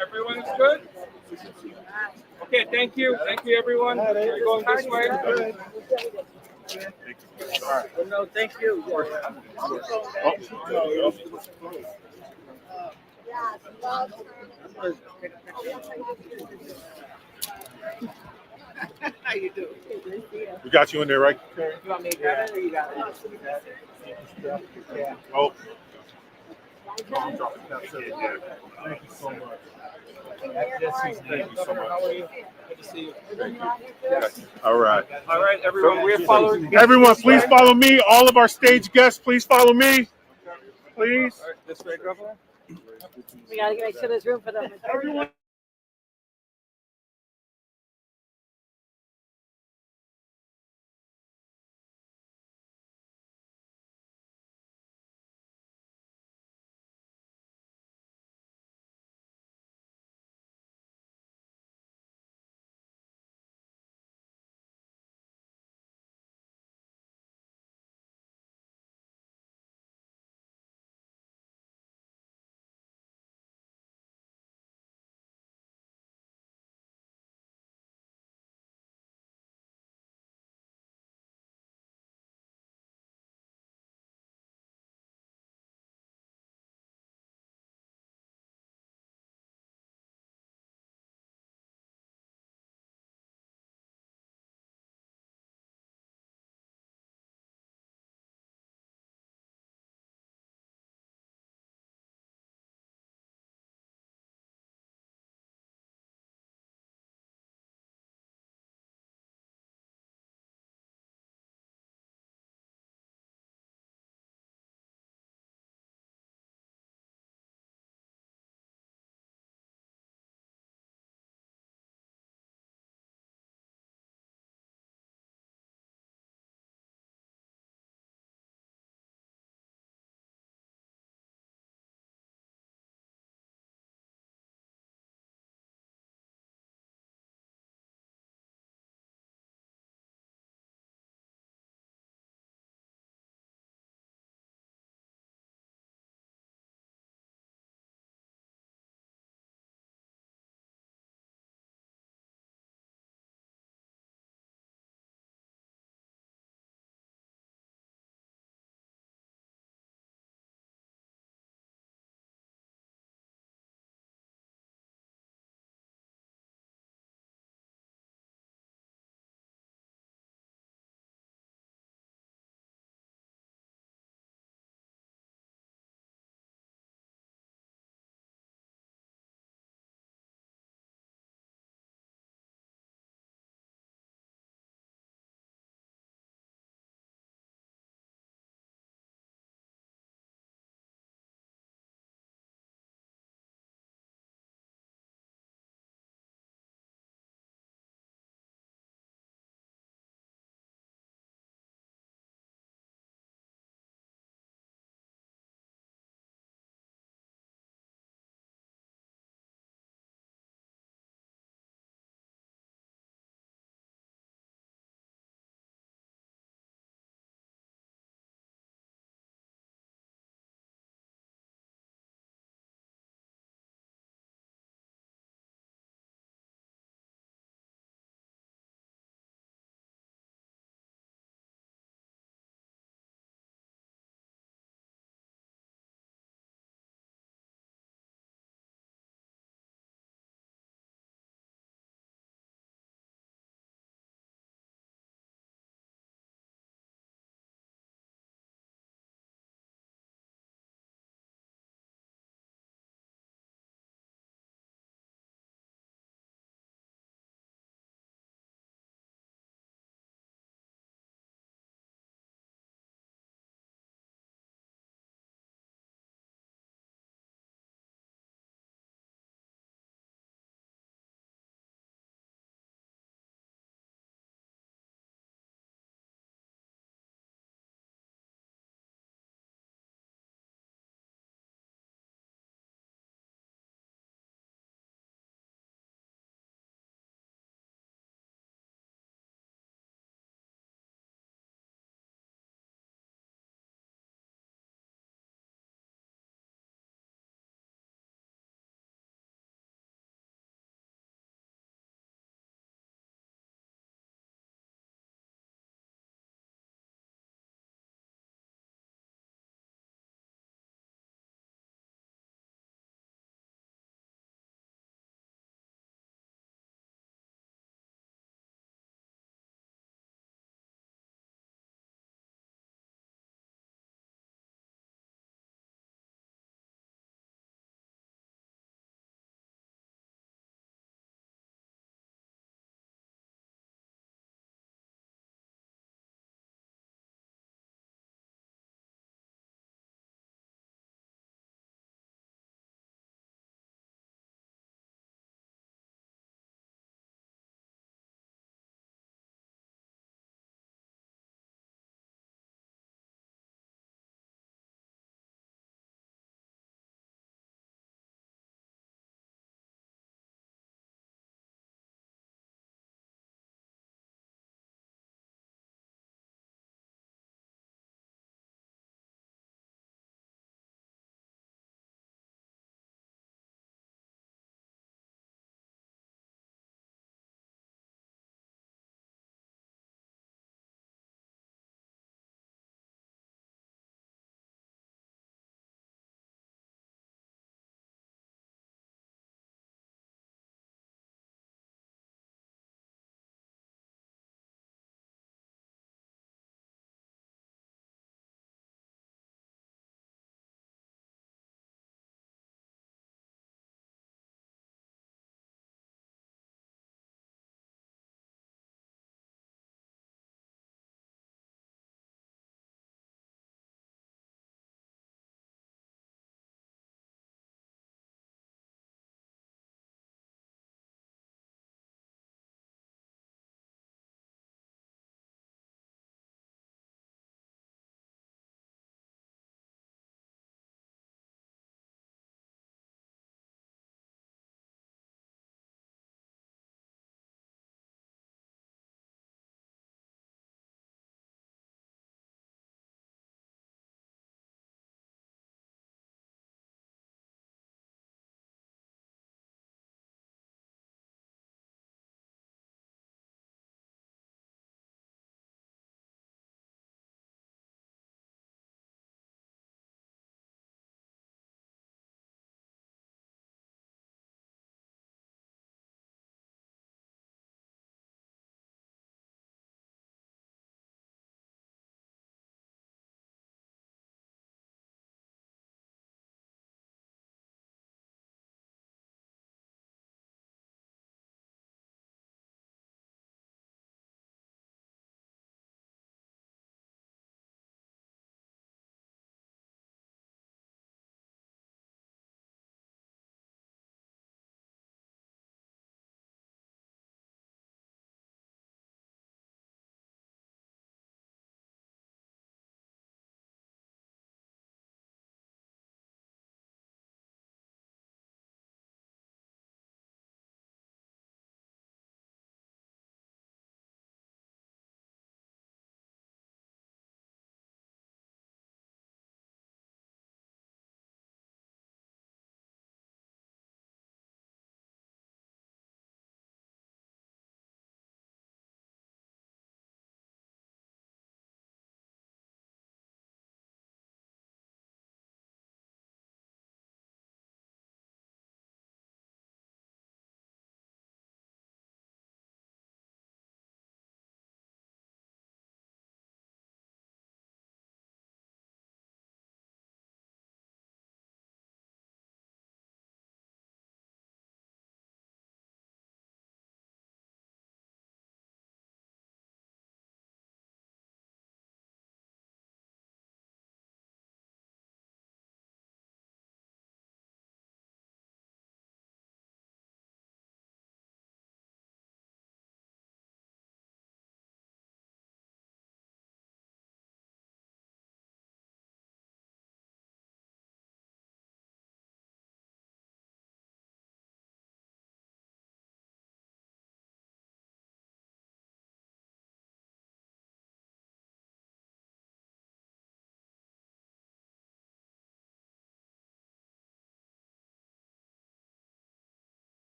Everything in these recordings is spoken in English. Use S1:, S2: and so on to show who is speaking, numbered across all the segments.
S1: Everyone's good? Okay, thank you. Thank you, everyone. We're going this way.
S2: Well, no, thank you. How you doing?
S3: We got you in there, right?
S2: You want me to grab it or you got it?
S3: Yeah. Oh. Thank you so much. Thank you so much.
S1: How are you? Good to see you.
S3: All right.
S1: All right, everyone. We're following.
S3: Everyone, please follow me. All of our stage guests, please follow me. Please.
S1: All right, this way, Governor.
S4: We gotta make sure there's room for them.
S3: Everyone.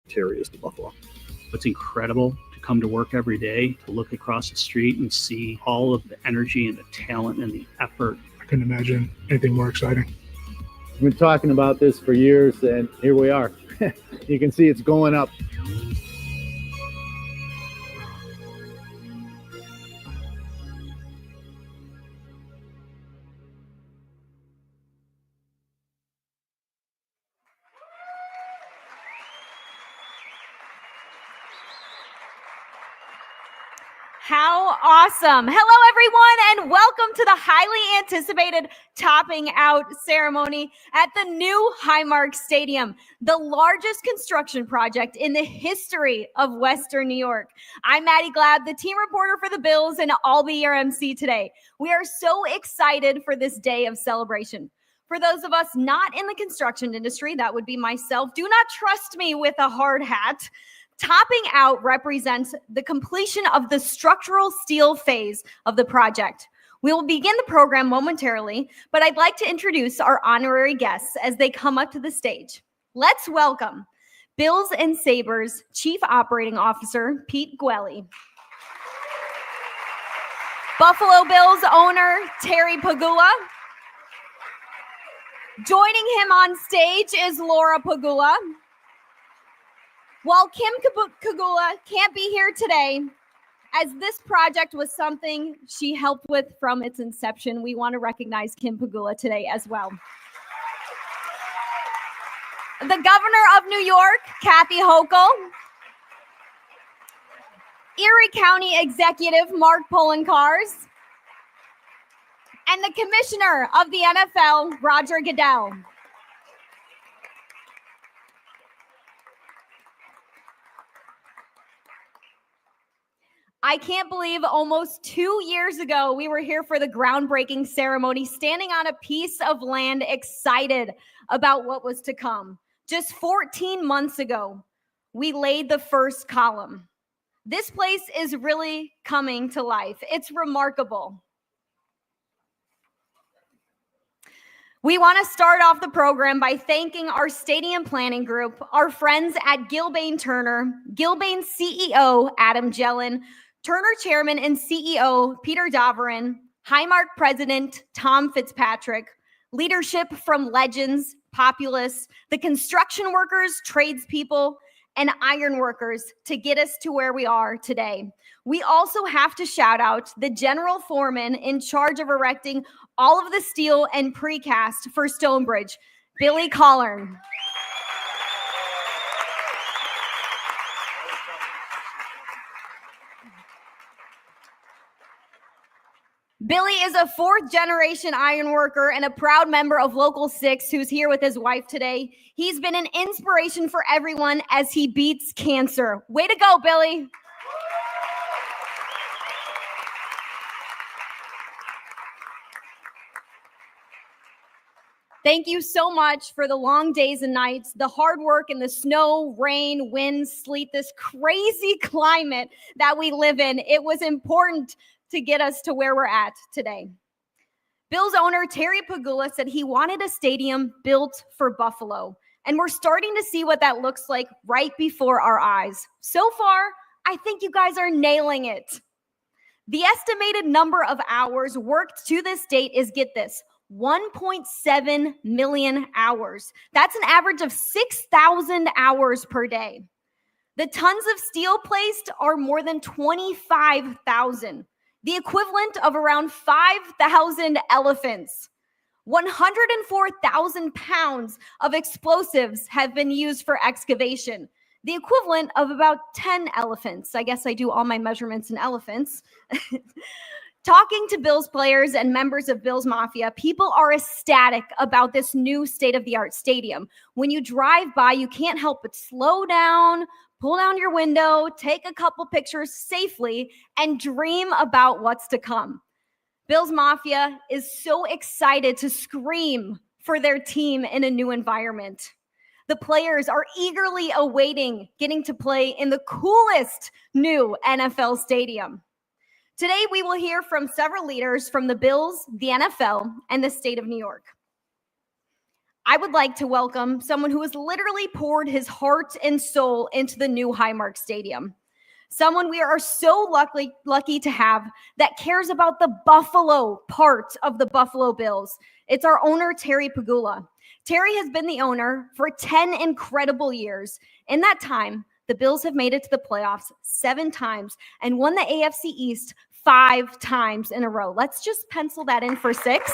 S5: Terry is to Buffalo.
S6: It's incredible to come to work every day, to look across the street and see all of the energy and the talent and the effort.
S7: I couldn't imagine anything more exciting.
S8: We've been talking about this for years, and here we are. You can see it's going up.
S9: How awesome. Hello, everyone, and welcome to the highly anticipated topping out ceremony at the new Highmark Stadium, the largest construction project in the history of Western New York. I'm Maddie Glad, the team reporter for the Bills, and I'll be your MC today. We are so excited for this day of celebration. For those of us not in the construction industry, that would be myself, do not trust me with a hard hat. Topping out represents the completion of the structural steel phase of the project. We will begin the program momentarily, but I'd like to introduce our honorary guests as they come up to the stage. Let's welcome Bills and Sabres Chief Operating Officer Pete Gwelly, Buffalo Bills owner Terry Pagula. Joining him on stage is Laura Pagula. While Kim Pagula can't be here today, as this project was something she helped with from its inception, we want to recognize Kim Pagula today as well. The Governor of New York, Kathy Hochul. Erie County Executive, Mark Poloncarz. And the Commissioner of the NFL, Roger Goodell. I can't believe almost 2 years ago, we were here for the groundbreaking ceremony, standing on a piece of land, excited about what was to come. Just 14 months ago, we laid the first column. This place is really coming to life. It's remarkable. We want to start off the program by thanking our stadium planning group, our friends at Gilbane Turner, Gilbane CEO Adam Jellin, Turner Chairman and CEO Peter Davorin, Highmark President Tom Fitzpatrick, leadership from legends, populists, the construction workers, tradespeople, and iron workers to get us to where we are today. We also have to shout out the general foreman in charge of erecting all of the steel and precast for Stonebridge, Billy Collern. Billy is a fourth-generation iron worker and a proud member of Local 6 who's here with his wife today. He's been an inspiration for everyone as he beats cancer. Way to go, Billy. Thank you so much for the long days and nights, the hard work in the snow, rain, wind, sleet, this crazy climate that we live in. It was important to get us to where we're at today. Bills owner Terry Pagula said he wanted a stadium built for Buffalo, and we're starting to see what that looks like right before our eyes. So far, I think you guys are nailing it. The estimated number of hours worked to this date is, get this, 1.7 million hours. That's an average of 6,000 hours per day. The tons of steel placed are more than 25,000. The equivalent of around 5,000 elephants. 104,000 pounds of explosives have been used for excavation, the equivalent of about 10 elephants. I guess I do all my measurements in elephants. Talking to Bills players and members of Bills Mafia, people are ecstatic about this new state-of-the-art stadium. When you drive by, you can't help but slow down, pull down your window, take a couple pictures safely, and dream about what's to come. Bills Mafia is so excited to scream for their team in a new environment. The players are eagerly awaiting getting to play in the coolest new NFL stadium. Today, we will hear from several leaders from the Bills, the NFL, and the state of New York. I would like to welcome someone who has literally poured his heart and soul into the new Highmark Stadium. Someone we are so lucky to have that cares about the Buffalo part of the Buffalo Bills. It's our owner, Terry Pagula. Terry has been the owner for 10 incredible years. In that time, the Bills have made it to the playoffs 7 times and won the AFC East 5 times in a row. Let's just pencil that in for 6.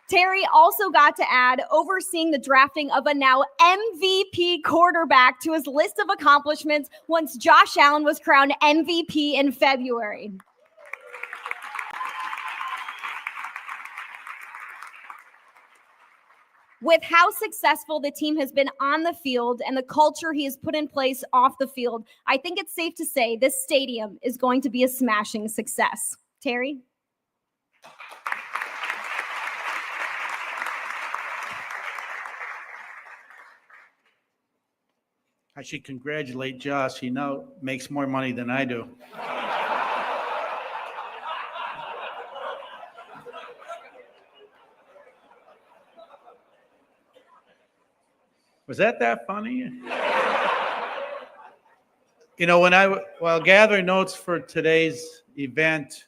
S9: Terry also got to add overseeing the drafting of a now MVP quarterback to his list of accomplishments once Josh Allen was crowned MVP in February. With how successful the team has been on the field and the culture he has put in place off the field, I think it's safe to say this stadium is going to be a smashing success. Terry?
S5: I should congratulate Josh. He now makes more money than I do. Was that funny? You know, while gathering notes for today's event,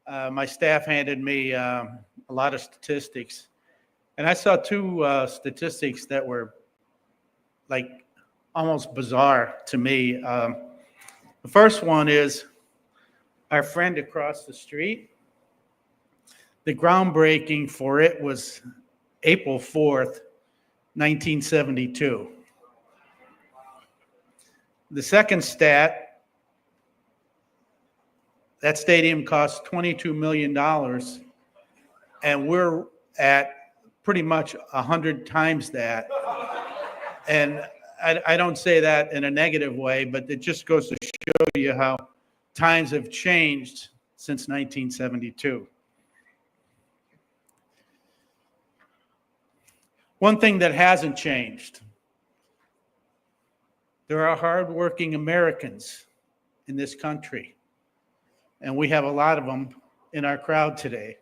S5: my staff handed me a lot of statistics. And I saw 2 statistics that were like almost bizarre to me. The first one is our friend across the street. The groundbreaking for it was April 4th, 1972. The second stat, that stadium cost $22 million, and we're at pretty much 100 times that. And I don't say that in a negative way, but it just goes to show you how times have changed since 1972. One thing that hasn't changed, there are hardworking Americans in this country, and we have a lot of them in our crowd today.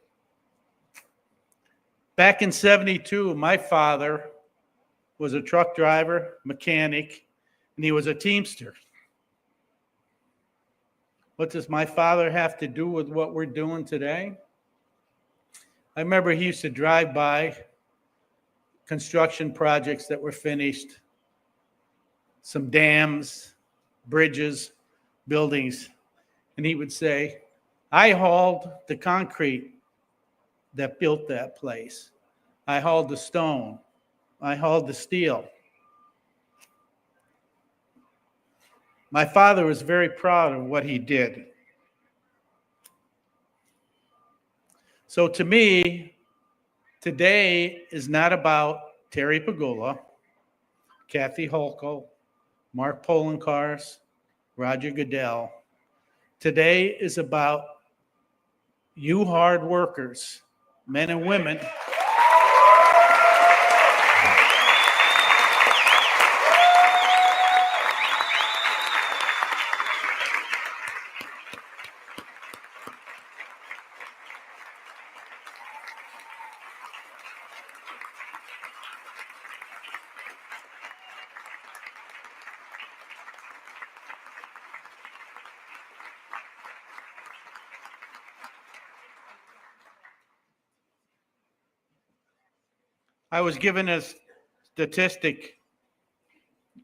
S5: Back in 72, my father was a truck driver, mechanic, and he was a teamster. What does my father have to do with what we're doing today? I remember he used to drive by construction projects that were finished, some dams, bridges, buildings, and he would say, I hauled the concrete that built that place. I hauled the stone. I hauled the steel. My father was very proud of what he did. So to me, today is not about Terry Pagula, Kathy Hochul, Mark Polenkars, Roger Goodell. Today is about you hard workers, men and women. I was given a statistic,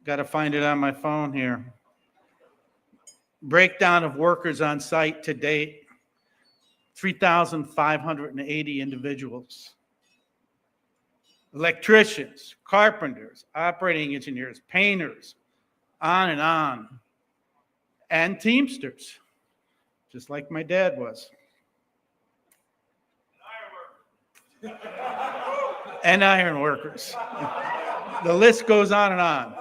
S5: got to find it on my phone here. Breakdown of workers on site to date, 3,580 individuals. Electricians, carpenters, operating engineers, painters, on, and teamsters, just like my dad was. And iron workers. The list goes on and on.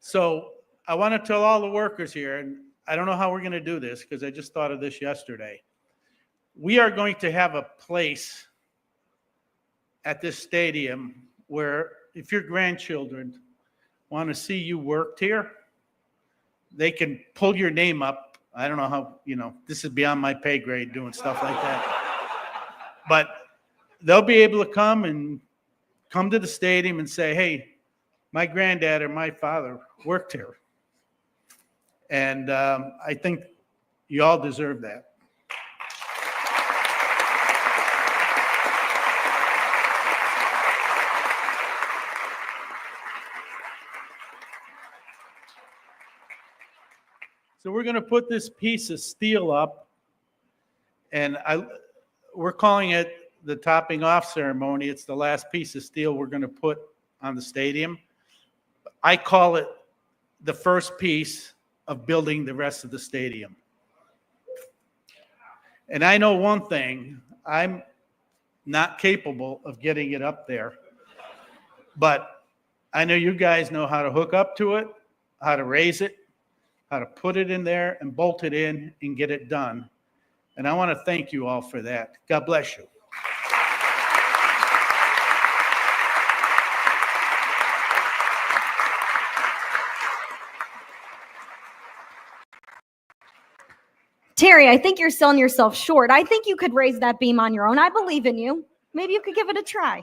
S5: So I want to tell all the workers here, and I don't know how we're going to do this because I just thought of this yesterday. We are going to have a place at this stadium where if your grandchildren want to see you worked here, they can pull your name up. I don't know how, this is beyond my pay grade doing stuff like that. But they'll be able to come to the stadium and say, hey, my granddad or my father worked here. And I think you all deserve that. So we're going to put this piece of steel up, and we're calling it the topping off ceremony. It's the last piece of steel we're going to put on the stadium. I call it the first piece of building the rest of the stadium. And I know one thing, I'm not capable of getting it up there, but I know you guys know how to hook up to it, how to raise it, how to put it in there and bolt it in and get it done. And I want to thank you all for that. God bless you.
S9: Terry, I think you're selling yourself short. I think you could raise that beam on your own. I believe in you. Maybe you could give it a try.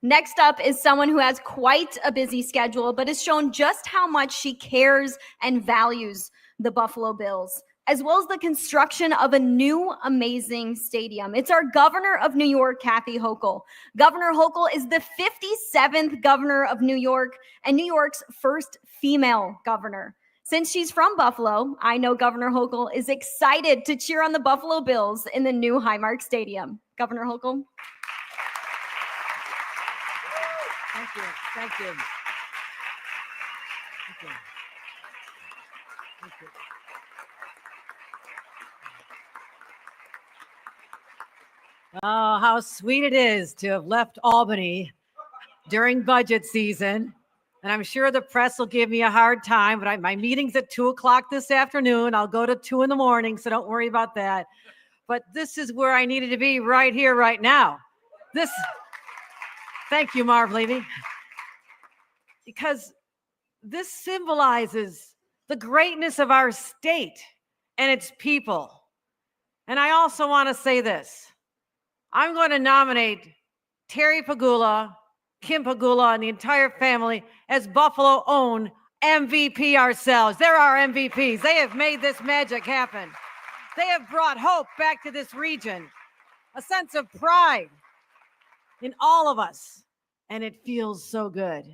S9: Next up is someone who has quite a busy schedule, but has shown just how much she cares and values the Buffalo Bills, as well as the construction of a new amazing stadium. It's our Governor of New York, Kathy Hochul. Governor Hochul is the 57th governor of New York and New York's first female governor. Since she's from Buffalo, I know Governor Hochul is excited to cheer on the Buffalo Bills in the new Highmark Stadium. Governor Hochul.
S4: Thank you. Thank you. Thank you. Thank you. Oh, how sweet it is to have left Albany during budget season. And I'm sure the press will give me a hard time, but my meeting's at 2:00 this afternoon. I'll go to 2 a.m, so don't worry about that. But this is where I needed to be right here, right now. Thank you, Marv Levy. Because this symbolizes the greatness of our state and its people. And I also want to say this. I'm going to nominate Terry Pagula, Kim Pagula, and the entire family as Buffalo own MVP ourselves. They're our MVPs. They have made this magic happen. They have brought hope back to this region, a sense of pride in all of us. And it feels so good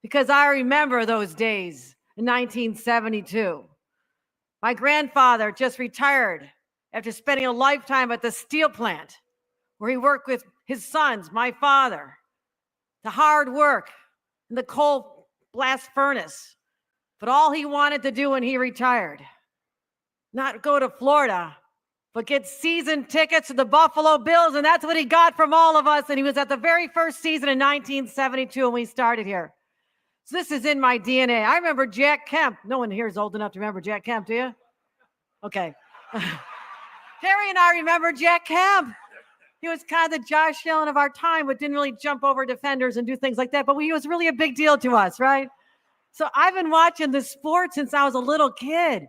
S4: because I remember those days in 1972. My grandfather just retired after spending a lifetime at the steel plant where he worked with his sons, my father, the hard work in the coal blast furnace. But all he wanted to do when he retired, not go to Florida, but get season tickets to the Buffalo Bills. And that's what he got from all of us. And he was at the very first season in 1972 when we started here. So this is in my DNA. I remember Jack Kemp. No one here is old enough to remember Jack Kemp, do you? Okay. Terry and I remember Jack Kemp. He was kind of the Josh Allen of our time, but didn't really jump over defenders and do things like that. But he was really a big deal to us, right? So I've been watching the sport since I was a little kid.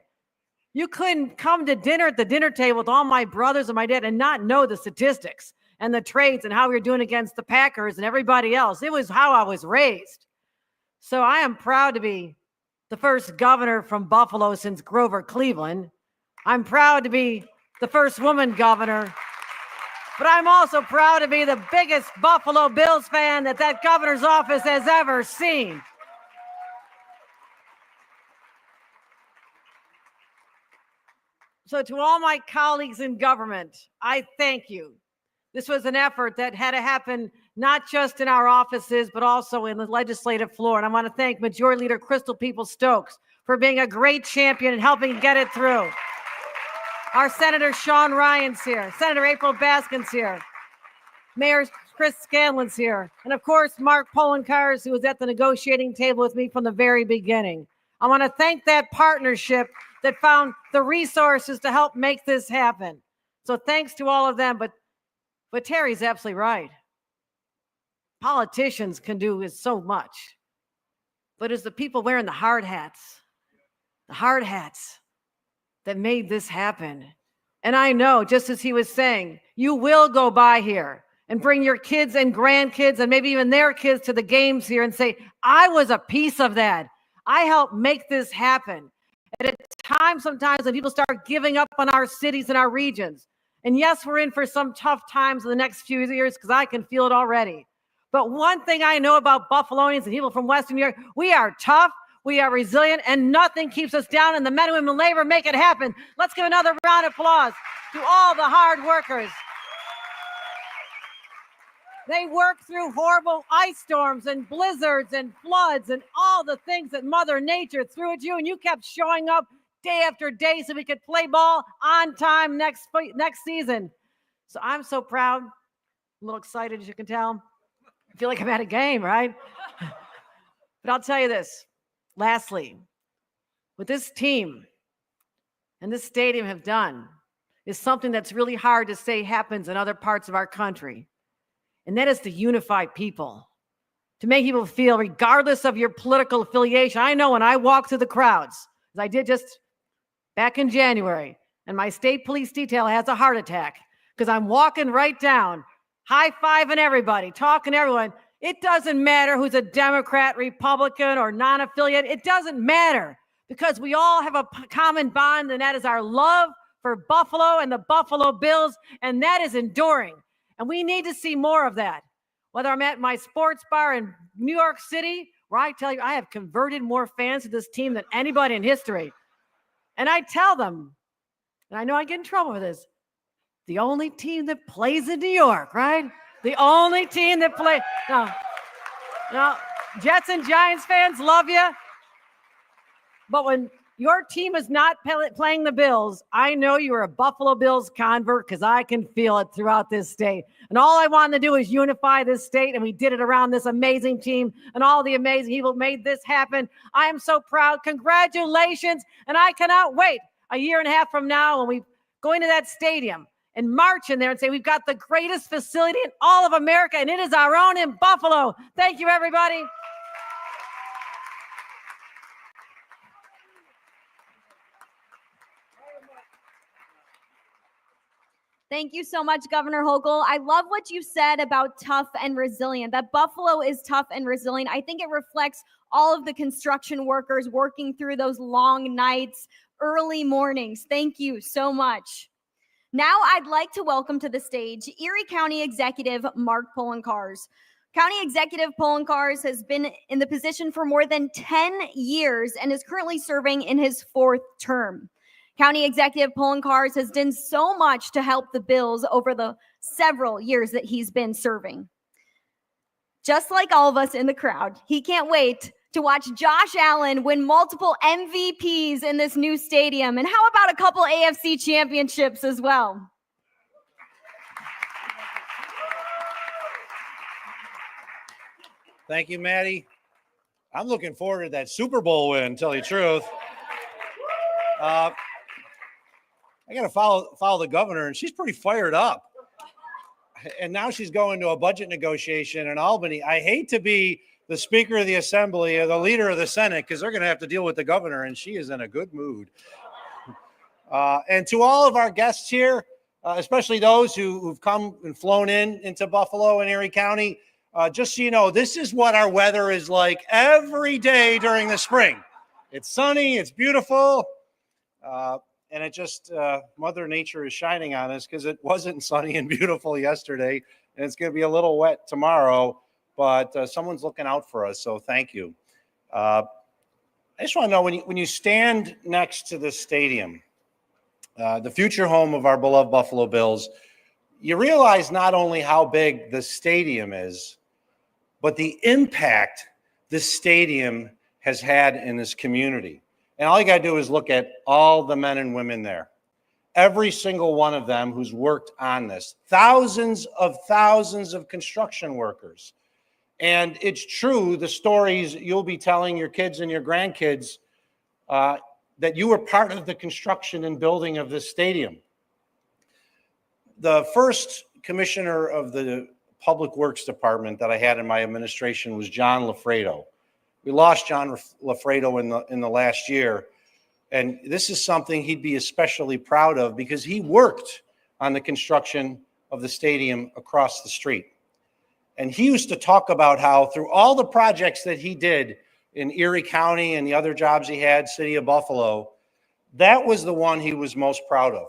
S4: You couldn't come to dinner at the dinner table with all my brothers and my dad and not know the statistics and the trades and how we were doing against the Packers and everybody else. It was how I was raised. So I am proud to be the first governor from Buffalo since Grover Cleveland. I'm proud to be the first woman governor. But I'm also proud to be the biggest Buffalo Bills fan that governor's office has ever seen. So to all my colleagues in government, I thank you. This was an effort that had to happen not just in our offices, but also in the legislative floor. And I want to thank Majority Leader Crystal Peoples-Stokes for being a great champion and helping get it through. Our Senator Sean Ryan's here. Senator April Baskin's here. Mayor Chris Scanlon's here. And of course, Mark Polenkars, who was at the negotiating table with me from the very beginning. I want to thank that partnership that found the resources to help make this happen. So thanks to all of them. But Terry's absolutely right. Politicians can do so much. but it's the people wearing the hard hats that made this happen. And I know, just as he was saying, you will go by here and bring your kids and grandkids and maybe even their kids to the games here and say, I was a piece of that. I helped make this happen. At a time sometimes when people start giving up on our cities and our regions. And yes, we're in for some tough times in the next few years because I can feel it already. But one thing I know about Buffalonians and people from Western New York, we are tough, we are resilient, and nothing keeps us down, and the men and women in labor make it happen. Let's give another round of applause to all the hard workers. They work through horrible ice storms and blizzards and floods and all the things that Mother Nature threw at you, and you kept showing up day after day so we could play ball on time next season. So I'm so proud. I'm a little excited, as you can tell. I feel like I'm at a game, right? But I'll tell you this. Lastly, what this team and this stadium have done is something that's really hard to say happens in other parts of our country. And that is to unify people, to make people feel, regardless of your political affiliation. I know when I walk through the crowds, as I did just back in January, and my state police detail has a heart attack because I'm walking right down, high-fiving everybody, talking to everyone. It doesn't matter who's a Democrat, Republican, or non-affiliate. It doesn't matter because we all have a common bond, and that is our love for Buffalo and the Buffalo Bills, and that is enduring. And we need to see more of that. Whether I'm at my sports bar in New York City, where I tell you I have converted more fans to this team than anybody in history. And I tell them, and I know I get in trouble for this, the only team that plays in New York, right? The only team that plays. No, Jets and Giants fans love you. But when your team is not playing the Bills, I know you're a Buffalo Bills convert because I can feel it throughout this state. And all I wanted to do is unify this state, and we did it around this amazing team and all the amazing people made this happen. I am so proud. Congratulations. And I cannot wait a year and a half from now when we go into that stadium and march in there and say, we've got the greatest facility in all of America, and it is our own in Buffalo. Thank you, everybody.
S9: Thank you so much, Governor Hochul. I love what you said about tough and resilient, that Buffalo is tough and resilient. I think it reflects all of the construction workers working through those long nights, early mornings. Thank you so much. Now I'd like to welcome to the stage Erie County Executive Mark Poloncarz. County Executive Poloncarz has been in the position for more than 10 years and is currently serving in his 4th term. County Executive Poloncarz has done so much to help the Bills over the several years that he's been serving. Just like all of us in the crowd, he can't wait to watch Josh Allen win multiple MVPs in this new stadium. And how about a couple AFC championships as well?
S10: Thank you, Maddie. I'm looking forward to that Super Bowl win, tell you the truth. I got to follow the governor, and she's pretty fired up. And now she's going to a budget negotiation in Albany. I hate to be the Speaker of the Assembly or the leader of the Senate because they're going to have to deal with the governor, and she is in a good mood. And to all of our guests here, especially those who've come and flown into Buffalo and Erie County, just so you know, this is what our weather is like every day during the spring. It's sunny, it's beautiful. And it just, Mother Nature is shining on us because it wasn't sunny and beautiful yesterday. And it's going to be a little wet tomorrow, but someone's looking out for us. So thank you. I just want to know when you stand next to this stadium, the future home of our beloved Buffalo Bills, you realize not only how big the stadium is, but the impact this stadium has had in this community. And all you got to do is look at all the men and women there. Every single one of them who's worked on this. Thousands of construction workers. And it's true, the stories you'll be telling your kids and your grandkids that you were part of the construction and building of this stadium. The first commissioner of the Public Works Department that I had in my administration was John Lafredo. We lost John Lafredo in the last year. And this is something he'd be especially proud of because he worked on the construction of the stadium across the street. And he used to talk about how through all the projects that he did in Erie County and the other jobs he had, City of Buffalo, that was the one he was most proud of.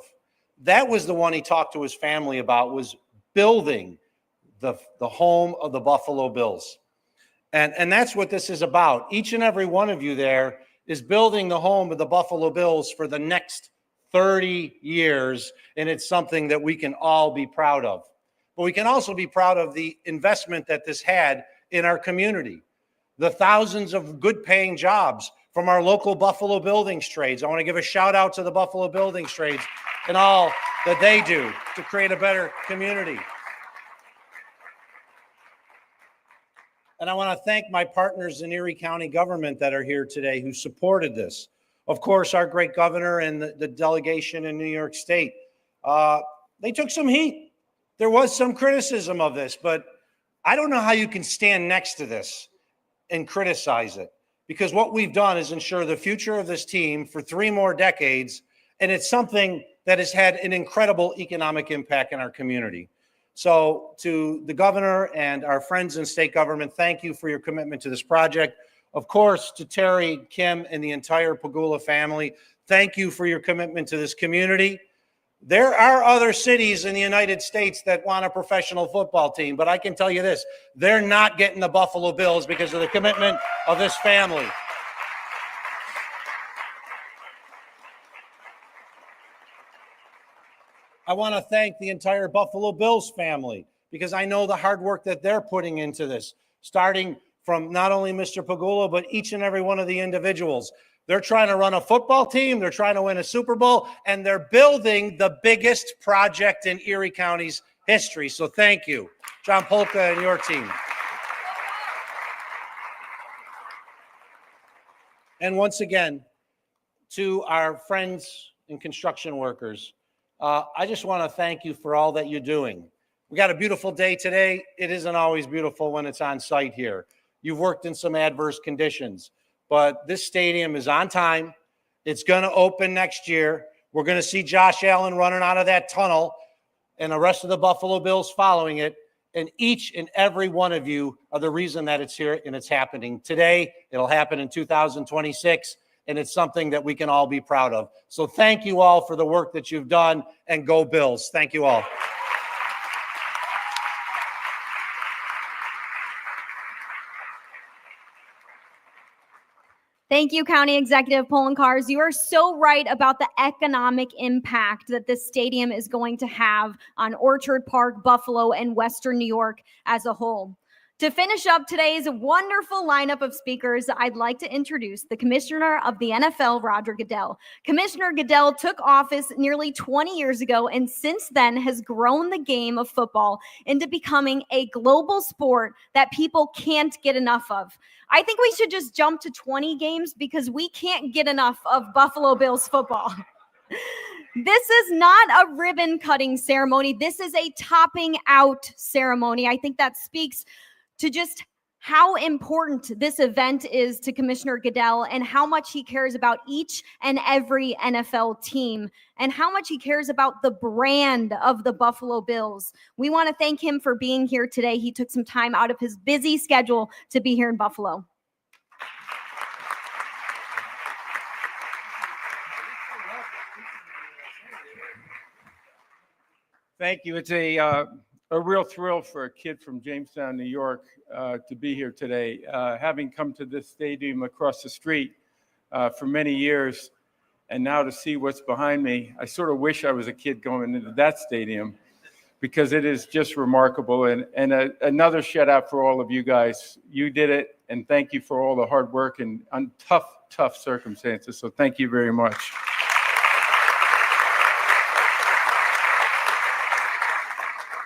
S10: That was the one he talked to his family about, was building the home of the Buffalo Bills. And that's what this is about. Each and every one of you there is building the home of the Buffalo Bills for the next 30 years, and it's something that we can all be proud of. But we can also be proud of the investment that this had in our community, the thousands of good-paying jobs from our local Buffalo buildings trades. I want to give a shout out to the Buffalo buildings trades and all that they do to create a better community. And I want to thank my partners in Erie County government that are here today who supported this. Of course, our great governor and the delegation in New York State, they took some heat. There was some criticism of this, but I don't know how you can stand next to this and criticize it, because what we've done is ensure the future of this team for 3 more decades, and it's something that has had an incredible economic impact in our community. So to the governor and our friends in state government, thank you for your commitment to this project. Of course, to Terry, Kim, and the entire Pagula family, thank you for your commitment to this community. There are other cities in the United States that want a professional football team, but I can tell you this, they're not getting the Buffalo Bills because of the commitment of this family. I want to thank the entire Buffalo Bills family because I know the hard work that they're putting into this, starting from not only Mr. Pagula, but each and every one of the individuals. They're trying to run a football team, they're trying to win a Super Bowl, and they're building the biggest project in Erie County's history. So thank you, John Polka and your team. And once again, to our friends and construction workers, I just want to thank you for all that you're doing. We got a beautiful day today. It isn't always beautiful when it's on site here. You've worked in some adverse conditions, but this stadium is on time. It's going to open next year. We're going to see Josh Allen running out of that tunnel and the rest of the Buffalo Bills following it. And each and every one of you are the reason that it's here and it's happening today. It'll happen in 2026. And it's something that we can all be proud of. So thank you all for the work that you've done, and go Bills. Thank you all.
S9: Thank you, County Executive Poloncarz. You are so right about the economic impact that this stadium is going to have on Orchard Park, Buffalo, and Western New York as a whole. To finish up today's wonderful lineup of speakers, I'd like to introduce the Commissioner of the NFL, Roger Goodell. Commissioner Goodell took office nearly 20 years ago and since then has grown the game of football into becoming a global sport that people can't get enough of. I think we should just jump to 20 games because we can't get enough of Buffalo Bills football. This is not a ribbon cutting ceremony. This is a topping out ceremony. I think that speaks to just how important this event is to Commissioner Goodell and how much he cares about each and every NFL team and how much he cares about the brand of the Buffalo Bills. We want to thank him for being here today. He took some time out of his busy schedule to be here in Buffalo.
S1: Thank you. It's a real thrill for a kid from Jamestown, New York, to be here today. Having come to this stadium across the street for many years, and now to see what's behind me, I sort of wish I was a kid going into that stadium because it is just remarkable. And another shout out for all of you guys. You did it, and thank you for all the hard work and tough circumstances. So thank you very much.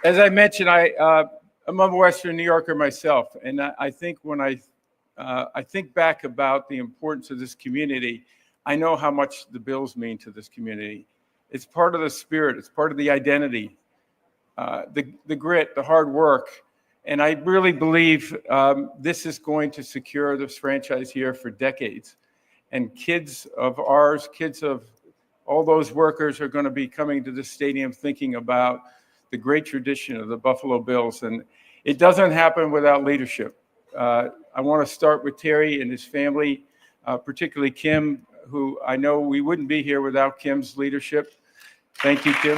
S1: As I mentioned, I'm a Western New Yorker myself, and I think when I think back about the importance of this community, I know how much the Bills mean to this community. It's part of the spirit. It's part of the identity, the grit, the hard work, And I really believe this is going to secure this franchise here for decades. And kids of ours, kids of all those workers are going to be coming to the stadium thinking about the great tradition of the Buffalo Bills. And it doesn't happen without leadership. I want to start with Terry and his family, particularly Kim, who I know we wouldn't be here without Kim's leadership. Thank you, Kim.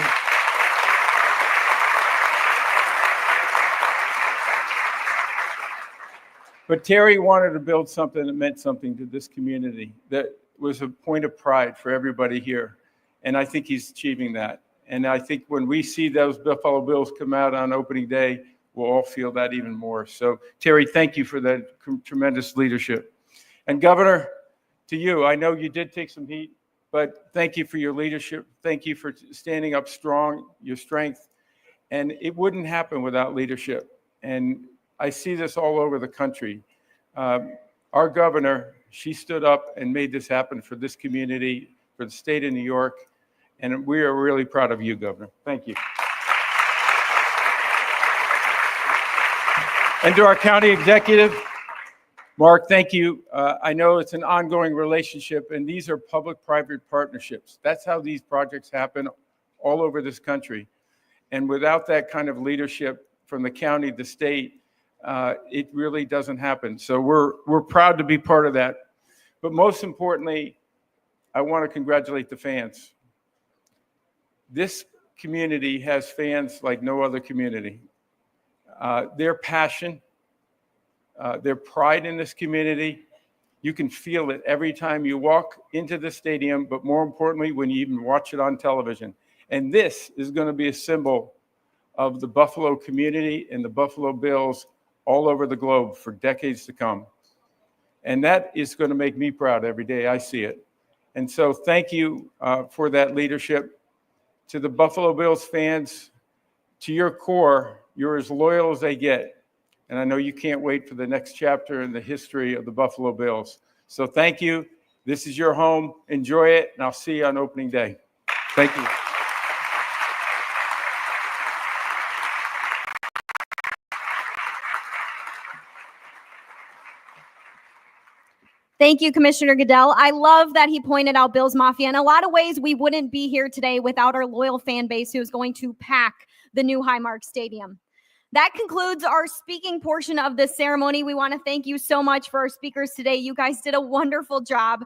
S1: But Terry wanted to build something that meant something to this community, that was a point of pride for everybody here. And I think he's achieving that. And I think when we see those Buffalo Bills come out on opening day, we'll all feel that even more. So Terry, thank you for that tremendous leadership. And Governor, to you, I know you did take some heat, but thank you for your leadership. Thank you for standing up strong, your strength. And it wouldn't happen without leadership. And I see this all over the country. Our governor, she stood up and made this happen for this community, for the state of New York. And we are really proud of you, Governor. Thank you. And to our county executive, Mark, thank you. I know it's an ongoing relationship, and these are public-private partnerships. That's how these projects happen all over this country. And without that kind of leadership from the county, the state, it really doesn't happen. So we're proud to be part of that. But most importantly, I want to congratulate the fans. This community has fans like no other community. Their passion, their pride in this community, you can feel it every time you walk into the stadium, but more importantly, when you even watch it on television. And this is going to be a symbol of the Buffalo community and the Buffalo Bills all over the globe for decades to come. And that is going to make me proud every day I see it. And so thank you for that leadership. To the Buffalo Bills fans, to your core, you're as loyal as they get. And I know you can't wait for the next chapter in the history of the Buffalo Bills. So thank you. This is your home. Enjoy it, and I'll see you on opening day. Thank you.
S9: Thank you, Commissioner Goodell. I love that he pointed out Bills Mafia. In a lot of ways, we wouldn't be here today without our loyal fan base who is going to pack the new Highmark Stadium. That concludes our speaking portion of this ceremony. We want to thank you so much for our speakers today. You guys did a wonderful job.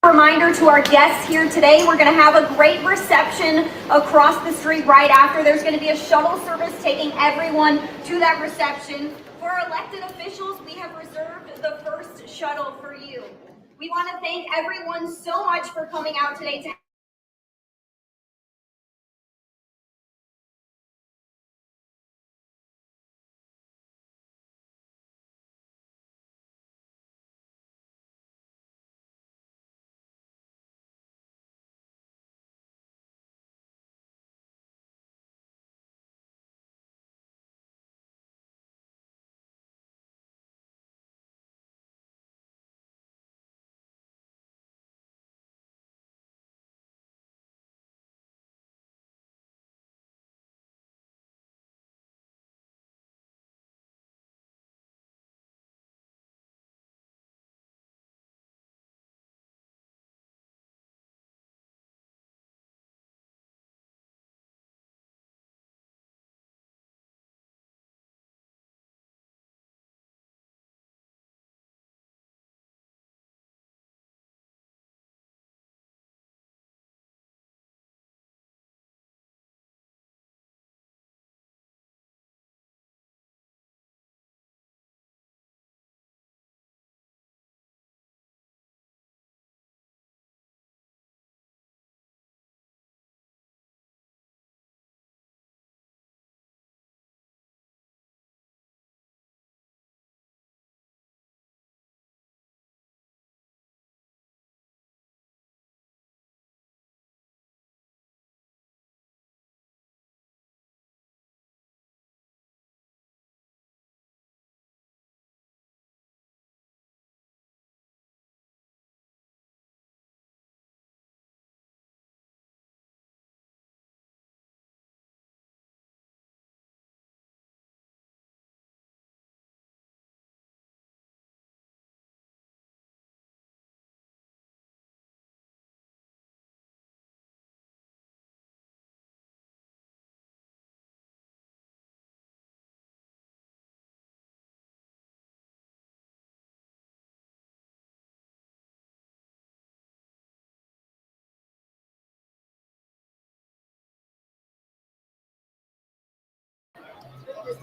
S9: Reminder to our guests here today, we're going to have a great reception across the street right after. There's going to be a shuttle service taking everyone to that reception. For our elected officials, we have reserved the first shuttle for you. We want to thank everyone so much for coming out today to
S3: Thank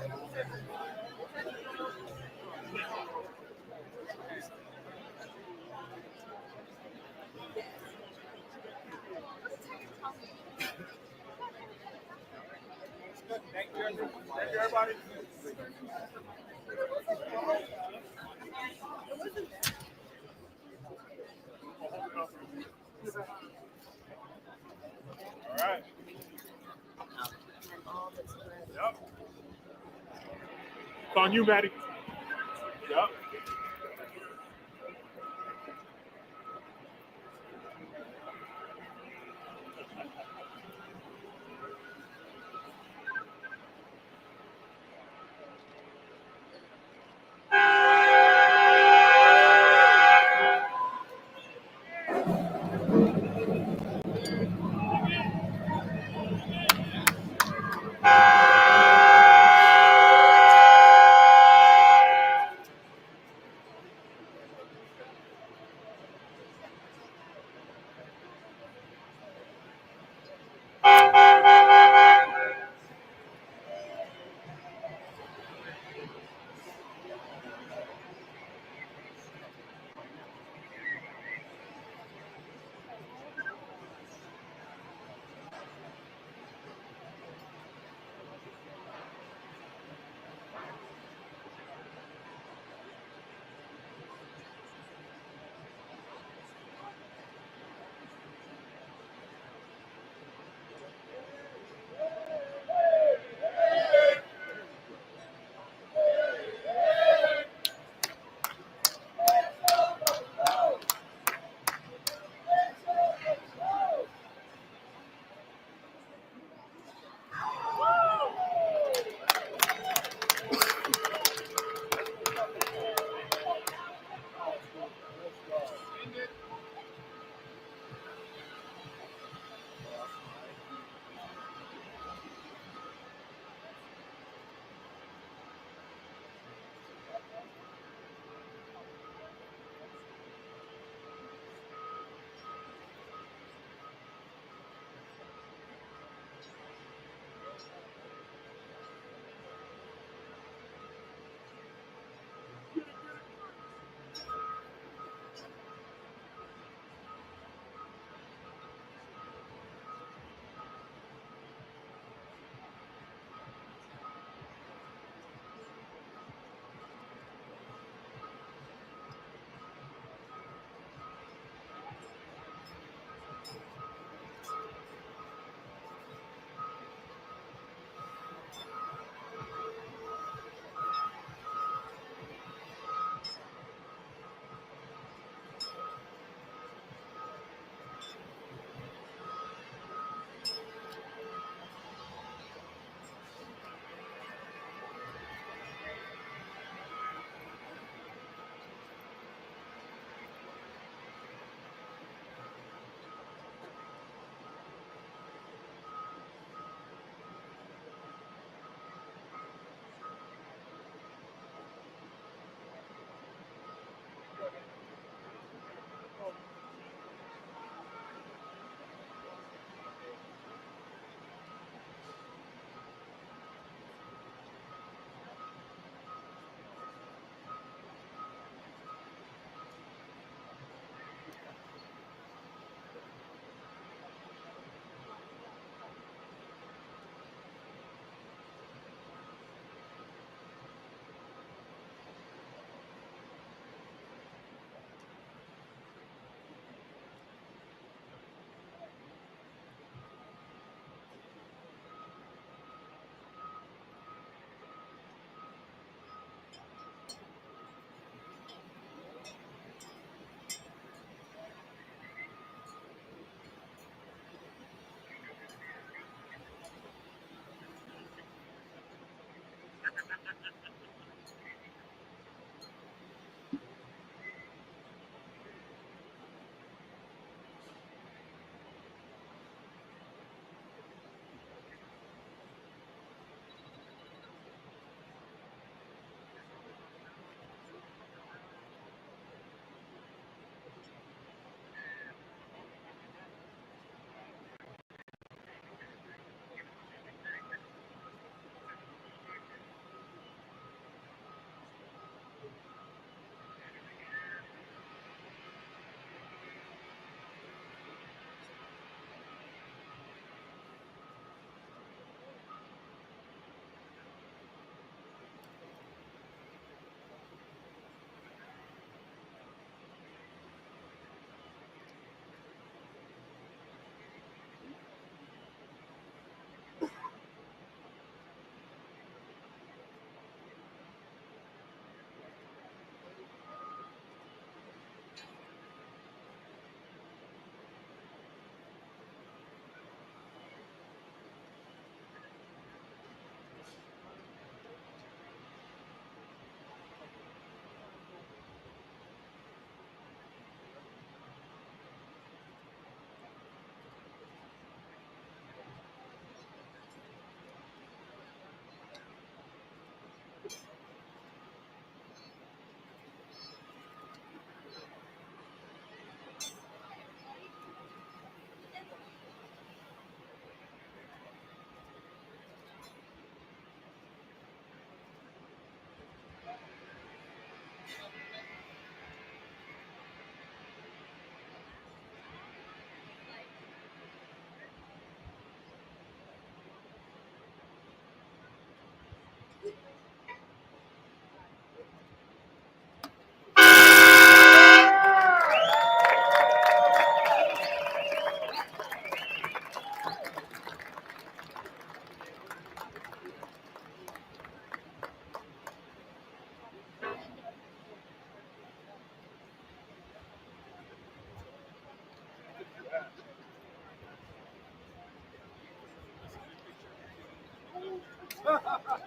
S3: you, everybody. All right. Yep. It's on you, Maddie. Yep.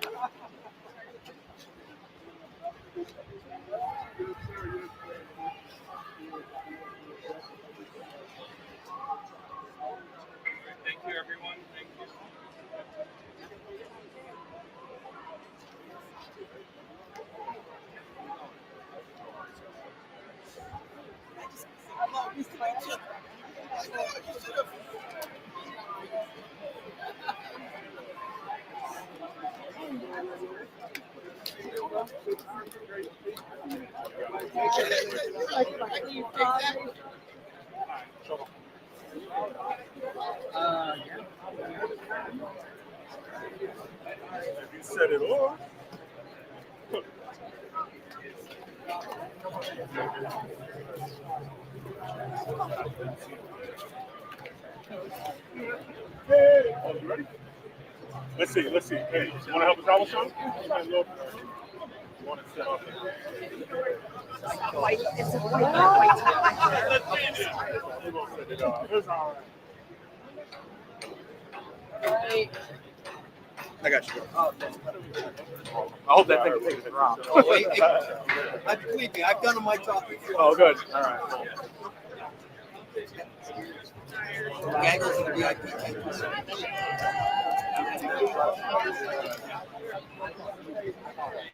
S3: Thank you, everyone. Thank you. You set it off. Hey, oh, you ready? Let's see. Hey, you want to help us out with something? You want to set up?
S2: It's a white
S3: It's all right.
S2: I got you. I hope that thing takes a drop. Oh, wait. Believe me, I've done my job before.
S3: Oh, good. All right.
S2: Gang goes to the VIP.